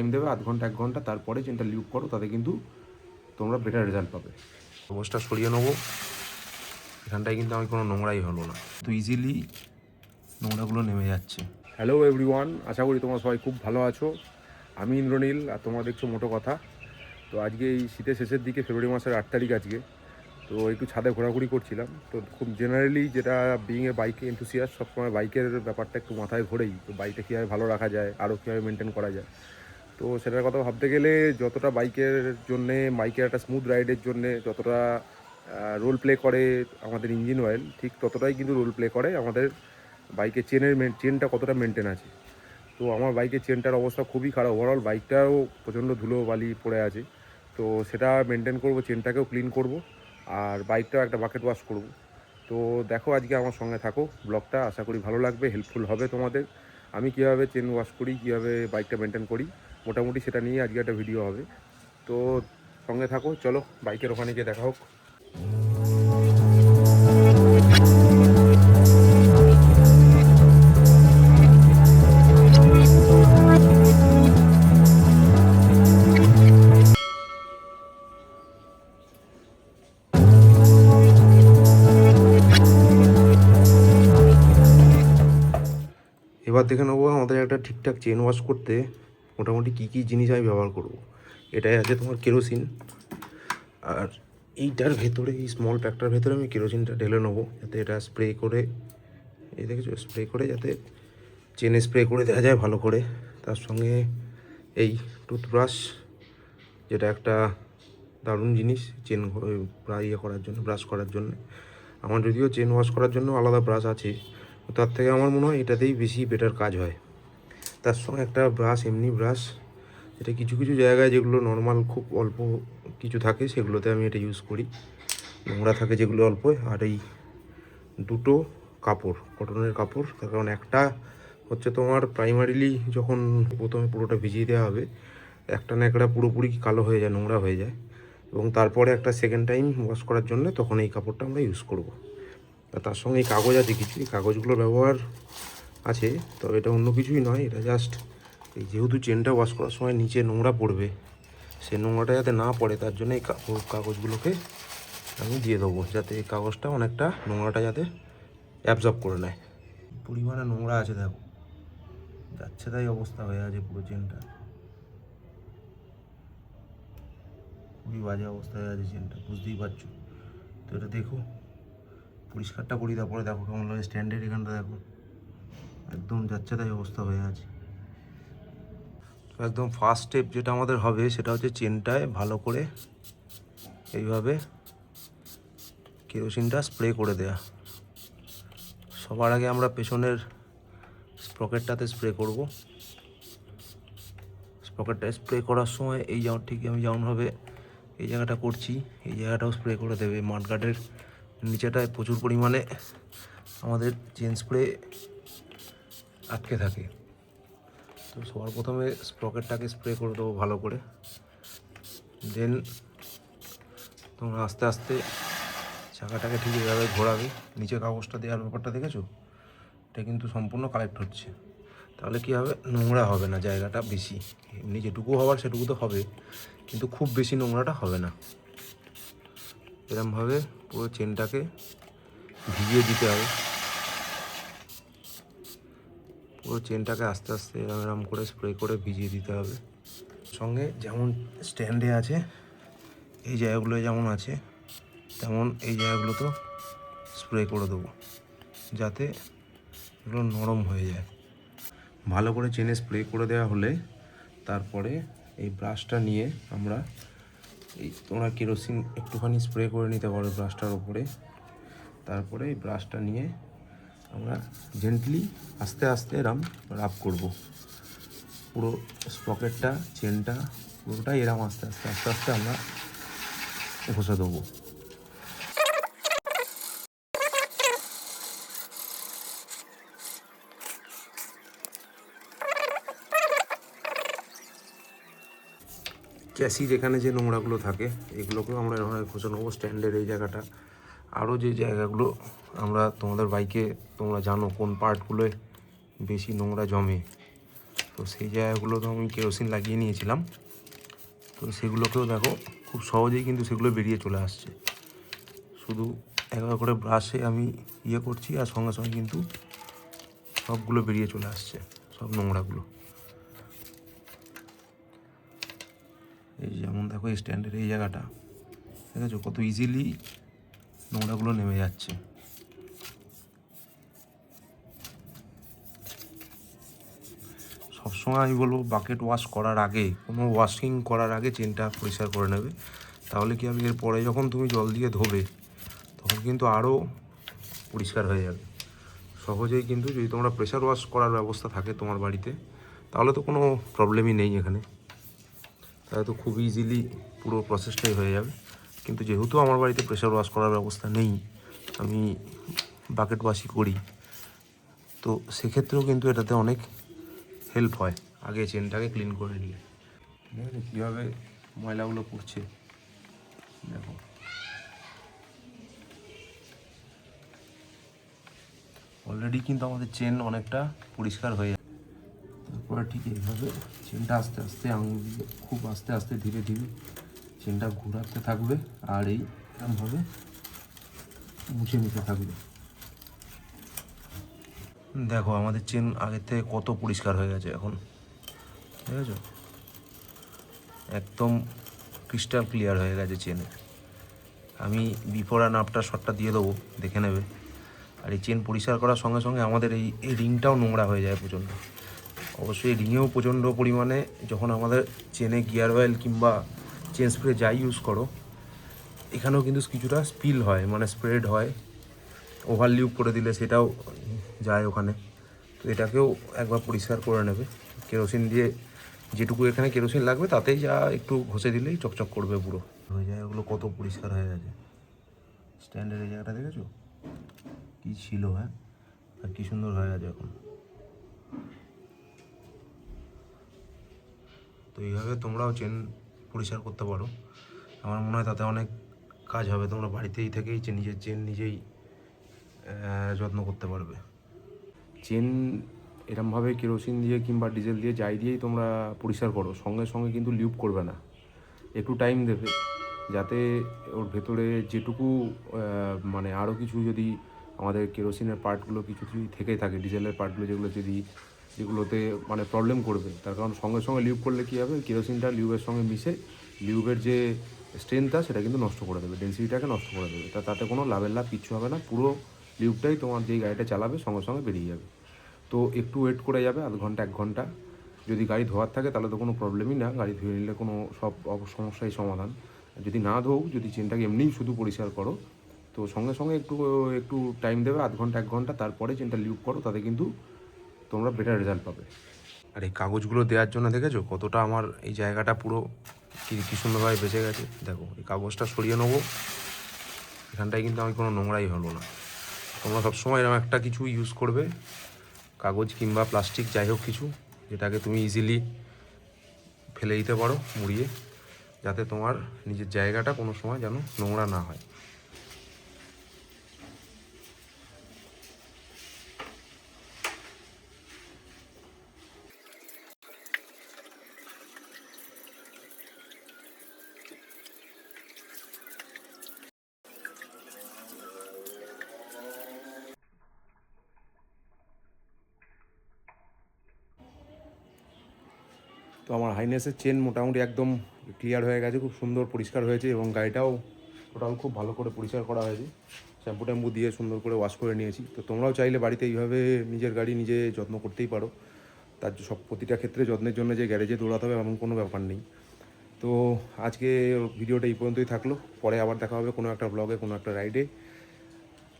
Time দেবে, আধ ঘন্টা 1 ঘন্টা, তারপরে চেনটা লিউপ করো, তাতে কিন্তু তোমরা বেটার রেজাল্ট পাবে। কাগজটা সরিয়ে নেবো। এখানটায় কিন্তু আমি কোনো নোংরাই হলো না, তো ইজিলি নোংরাগুলো নেমে যাচ্ছে। হ্যালো এভরিওয়ান, আশা করি তোমরা সবাই খুব ভালো আছো। আমি ইন্দ্রনীল, আর তোমরা দেখছো মোটো কথা। তো আজকে এই শীতের শেষের দিকে, ফেব্রুয়ারি মাসের 8 তারিখ আজকে। তো একটু ছাদে ঘোরাঘুরি করছিলাম। তো খুব জেনারেলি যেটা বিইং এ বাইক এনথুসিয়াস্ট, সবসময় বাইকের ব্যাপারটা একটু মাথায় ঘোরেই, তো বাইকটা কীভাবে ভালো রাখা যায়, আরও কীভাবে মেনটেন করা যায়। তো সেটার কথা ভাবতে গেলে যতটা বাইকের জন্যে, বাইকের একটা স্মুথ রাইডের জন্যে যতটা রোল প্লে করে আমাদের ইঞ্জিন অয়েল, ঠিক ততটাই কিন্তু রোল প্লে করে আমাদের বাইকের চেনটা কতটা মেনটেন আছে। তো আমার বাইকের চেনটার অবস্থা খুবই খারাপ, ওভারঅল বাইকটাও প্রচণ্ড ধুলো বালি পড়ে আছে। তো সেটা মেনটেন করব, চেনটাকেও ক্লিন করব, আর বাইকটাও একটা বাকেট ওয়াশ করব। তো দেখো আজকে আমার সঙ্গে থাকো, ব্লগটা আশা করি ভালো লাগবে, হেল্পফুল হবে তোমাদের। আমি কীভাবে চেন ওয়াশ করি, কীভাবে বাইকটা মেনটেন করি, মোটামুটি সেটা নিয়ে আজকে একটা ভিডিও হবে। তো সঙ্গে থাকো, চলো বাইকের ওখানে গিয়ে দেখা হোক। এবার দেখে নেবো আমাদের একটা ঠিকঠাক চেন ওয়াশ করতে মোটামুটি কী কী জিনিস আমি ব্যবহার করব। এটাই আছে তোমার কেরোসিন, আর এইটার ভেতরে, এই স্মল প্যাকটার ভেতরে আমি কেরোসিনটা ঢেলে নেবো, যাতে এটা স্প্রে করে, এই দেখেছো, স্প্রে করে যাতে চেনে স্প্রে করে দেওয়া যায় ভালো করে। তার সঙ্গে এই টুথব্রাশ, যেটা একটা দারুণ জিনিস চেন ইয়ে করার জন্য, ব্রাশ করার জন্য। আমার যদিও চেন ওয়াশ করার জন্য আলাদা ব্রাশ আছে, তার থেকে আমার মনে হয় এটাতেই বেশি বেটার কাজ হয়। তার সঙ্গে একটা ব্রাশ, এমনি ব্রাশ, এটা কিছু কিছু জায়গায় যেগুলো নর্মাল খুব অল্প কিছু থাকে সেগুলোতে আমি এটা ইউজ করি, নোংরা থাকে যেগুলো অল্প। আর এই দুটো কাপড়, কটনের কাপড়, তার কারণ একটা হচ্ছে তোমার প্রাইমারিলি যখন প্রথমে পুরোটা ভিজিয়ে দেওয়া হবে, একটা ন্যাকড়া পুরোপুরি কালো হয়ে যায়, নোংরা হয়ে যায়, এবং তারপরে একটা সেকেন্ড টাইম ওয়াশ করার জন্য তখন এই কাপড়টা আমরা ইউজ করব। আর তার সঙ্গে এই কাগজ আছে কিছু, এই কাগজগুলোর ব্যবহার আছে, তবে এটা অন্য কিছুই নয়, এটা জাস্ট এই যেহেতু চেনটা ওয়াশ করার সময় নিচে নোংরা পড়বে, সে নোংরাটা যাতে না পড়ে তার জন্য এই কাগজগুলোকে আমি দিয়ে দেবো, যাতে এই কাগজটা অনেকটা নোংরাটা যাতে অ্যাবজর্ব করে নেয়। পরিমাণে নোংরা আছে দেখো, যাচ্ছে তাই অবস্থা হয়ে আছে পুরো চেনটা, খুবই বাজে অবস্থা হয়ে আছে চেনটা, বুঝতেই পারছো। তো এটা দেখো, পরিষ্কারটা করি, তারপরে দেখো কেমন লাগে স্ট্যান্ডের এখানটা, দেখো একদম যাচ্ছে তাই অবস্থা হয়ে আছে। তো একদম ফার্স্ট স্টেপ যেটা আমাদের হবে সেটা হচ্ছে চেনটায় ভালো করে এইভাবে কেরোসিনটা স্প্রে করে দেয়া। সবার আগে আমরা পেছনের স্প্রকেটটাতে স্প্রে করব। স্প্রকেটটা স্প্রে করার সময় এই যেমন ঠিক আমি যেমনভাবে এই জায়গাটা করছি, এই জায়গাটাও স্প্রে করে দেবে। মাডগার্ডের নিচেটায় প্রচুর পরিমাণে আমাদের চেন স্প্রে আটকে থাকে। তো সবার প্রথমে স্প্রকেটটাকে স্প্রে করে দেবো ভালো করে, দেন তোমরা আস্তে আস্তে চাকাটাকে ঠিক এভাবে ঘোরাবে। নিচে কাগজটা দেওয়ার ব্যাপারটা দেখেছো, এটা কিন্তু সম্পূর্ণ কালেক্ট হচ্ছে, তাহলে কী হবে, নোংরা হবে না জায়গাটা বেশি। এমনি যেটুকু হওয়ার সেটুকু তো হবে, কিন্তু খুব বেশি নোংরাটা হবে না। এরমভাবে পুরো চেনটাকে ভিজিয়ে দিতে হবে, পুরো চেনটাকে আস্তে আস্তে এরম এরম করে স্প্রে করে ভিজিয়ে দিতে হবে। সঙ্গে যেমন স্ট্যান্ডে আছে এই জায়গাগুলো যেমন আছে, তেমন এই জায়গাগুলোতেও স্প্রে করে দেবো, যাতে এগুলো নরম হয়ে যায়। ভালো করে চেনে স্প্রে করে দেওয়া হলে তারপরে এই ব্রাশটা নিয়ে আমরা, এই তোমরা কেরোসিন একটুখানি স্প্রে করে নিতে পারো ব্রাশটার ওপরে, তারপরে এই ব্রাশটা নিয়ে আমরা জেন্টলি আস্তে আস্তে এরম রাব করব পুরো স্প্রকেটটা, চেনটা পুরোটাই এরম আস্তে আস্তে আস্তে আস্তে আমরা ঘষে দেবো। চ্যাসির এখানে যে নোংরাগুলো থাকে এগুলোকেও আমরা এভাবে ঘষে নেবো, স্ট্যান্ডের এই জায়গাটা। আরও যে জায়গাগুলো তোমাদের বাইকে তোমরা জানো কোন পার্টগুলোয় বেশি নোংরা জমে, তো তো সেই জায়গাগুলো তো আমি কেরোসিন লাগিয়ে নিয়েছিলাম। তো সেগুলোকেও দেখো খুব সহজেই কিন্তু সেগুলো বেরিয়ে চলে আসছে। শুধু একবার করে ব্রাশে আমি করছি আর সঙ্গে সঙ্গে কিন্তু সবগুলো বেরিয়ে চলে আসছে, সব নোংরাগুলো। এই যেমন দেখো এই স্ট্যান্ডের এই জায়গাটা, ঠিক আছে, কত ইজিলি নোংরাগুলো নেমে যাচ্ছে। সবসময় আমি বলবো বাকেট ওয়াশ করার আগে, কোনো ওয়াশিং করার আগে চেনটা পরিষ্কার করে নেবে। তাহলে কি হবে, এরপরে যখন তুমি জল দিয়ে ধোবে তখন কিন্তু আরও পরিষ্কার হয়ে যাবে সহজেই। কিন্তু যদি তোমরা প্রেশার ওয়াশ করার ব্যবস্থা থাকে তোমার বাড়িতে, তাহলে তো কোনো প্রবলেমই নেই এখানে, তাহলে তো খুব ইজিলি পুরো প্রসেসটাই হয়ে যাবে। কিন্তু যেহেতু আমার বাড়িতে প্রেশার ওয়াশ করার ব্যবস্থা নেই, আমি বাকেট ওয়াশই করি, তো সেক্ষেত্রেও কিন্তু এটাতে অনেক হেল্প হয় আগে চেনটাকে ক্লিন করে নিলে। ঠিক আছে, কীভাবে ময়লাগুলো পড়ছে দেখো। অলরেডি কিন্তু আমাদের চেন অনেকটা পরিষ্কার হয়ে যায়। তারপরে ঠিক এইভাবে চেনটা আস্তে আস্তে আঙুল দিয়ে খুব আস্তে আস্তে ধীরে ধীরে চেনটা ঘোরাতে থাকবে, আর এরকমভাবে মুছে নিতে থাকবে। দেখো আমাদের চেন আগের থেকে কত পরিষ্কার হয়ে গেছে এখন, ঠিক আছে, একদম ক্রিস্টাল ক্লিয়ার হয়ে গেছে চেনে। আমি বিফোর অ্যান্ড আফটার শটটা দিয়ে দেবো, দেখে নেবে। আর এই চেন পরিষ্কার করার সঙ্গে সঙ্গে আমাদের এই রিংটাও নোংরা হয়ে যায় প্রচণ্ড। অবশ্যই রিংয়েও প্রচণ্ড পরিমাণে, যখন আমাদের চেনে গিয়ার অয়েল কিংবা চেন স্প্রে যাই ইউজ করো, এখানেও কিন্তু কিছুটা স্পিল হয়, মানে স্প্রেড হয়। ওভার লিউপ করে দিলে সেটাও যায় ওখানে। তো এটাকেও একবার পরিষ্কার করে নেবে কেরোসিন দিয়ে। যেটুকু এখানে কেরোসিন লাগবে তাতেই যা একটু ঘষে দিলেই চকচক করবে পুরো হয়ে যায়। ওগুলো কত পরিষ্কার হয়ে গেছে। স্ট্যান্ডের এই জায়গাটা দেখেছো কী ছিল, হ্যাঁ, আর কী সুন্দর হয়ে গেছে এখন। তো এইভাবে তোমরাও চেন পরিষ্কার করতে পারো, আমার মনে হয় তাতে অনেক কাজ হবে। তোমরা বাড়িতেই থেকেই নিজের চেন নিজেই যত্ন করতে পারবে। চেন এরমভাবে কেরোসিন দিয়ে কিংবা ডিজেল দিয়ে যাই দিয়েই তোমরা পরিষ্কার করো, সঙ্গে সঙ্গে কিন্তু লিউপ করবে না, একটু টাইম দেবে, যাতে ওর ভেতরে যেটুকু মানে আরও কিছু যদি আমাদের কেরোসিনের পার্টগুলো কিছু যদি থেকে থাকে, ডিজেলের পার্টগুলো যেগুলোতে মানে প্রবলেম করবে, তার কারণ সঙ্গে সঙ্গে লিউপ করলে কী হবে, কেরোসিনটা লিউবের সঙ্গে মিশে লিউবের যে স্ট্রেংথটা সেটা কিন্তু নষ্ট করে দেবে, ডেন্সিটিটাকে নষ্ট করে দেবে। তাতে কোনো লাভের লাভ কিচ্ছু হবে না, পুরো লিউবটাই তোমার যেই গাড়িটা চালাবে সঙ্গে সঙ্গে বেরিয়ে যাবে। তো একটু ওয়েট করে যাবে, আধ ঘন্টা 1 ঘন্টা। যদি গাড়ি ধোয়ার থাকে তাহলে তো কোনো প্রবলেমই না, গাড়ি ধুয়ে নিলে কোনো সব সমস্যাই সমাধান। যদি না ধোও, যদি চেনটাকে এমনিই শুধু পরিষ্কার করো, তো সঙ্গে সঙ্গে একটু টাইম দেবে, আধ ঘন্টা 1 ঘন্টা, তারপরে চেনটা লিউপ করো, তাতে কিন্তু তোমরা বেটার রেজাল্ট পাবে। আর এই কাগজগুলো দেওয়ার জন্য দেখেছো কতটা আমার এই জায়গাটা পুরো কী সুন্দরভাবে বেঁচে গেছে। দেখো এই কাগজটা সরিয়ে নেবো, এখানটায় কিন্তু আমি কোনো নোংরাই হলো না। তোমরা সবসময় এরকম একটা কিছু ইউজ করবে, কাগজ কিংবা প্লাস্টিক যাই হোক কিছু, যেটাকে তুমি ইজিলি ফেলে দিতে পারো মুড়িয়ে, যাতে তোমার নিজের জায়গাটা কোনো সময় যেন নোংরা না হয়। তো আমার হাইনেসের চেন মোটামুটি একদম ক্লিয়ার হয়ে গেছে, খুব সুন্দর পরিষ্কার হয়েছে, এবং গাড়িটাও টোটাল খুব ভালো করে পরিষ্কার করা হয়েছে। শ্যাম্পু ট্যাম্পু দিয়ে সুন্দর করে ওয়াশ করে নিয়েছি। তো তোমরাও চাইলে বাড়িতে এইভাবে নিজের গাড়ি নিজে যত্ন করতেই পারো। তার সব প্রতিটা ক্ষেত্রে যত্নের জন্য যে গ্যারেজে দৌড়াতে হবে এমন কোনো ব্যাপার নেই। তো আজকে ভিডিওটা এই পর্যন্তই থাকলো, পরে আবার দেখা হবে কোনো একটা ব্লগে, কোনো একটা রাইডে।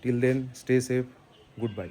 Till then stay safe, good by.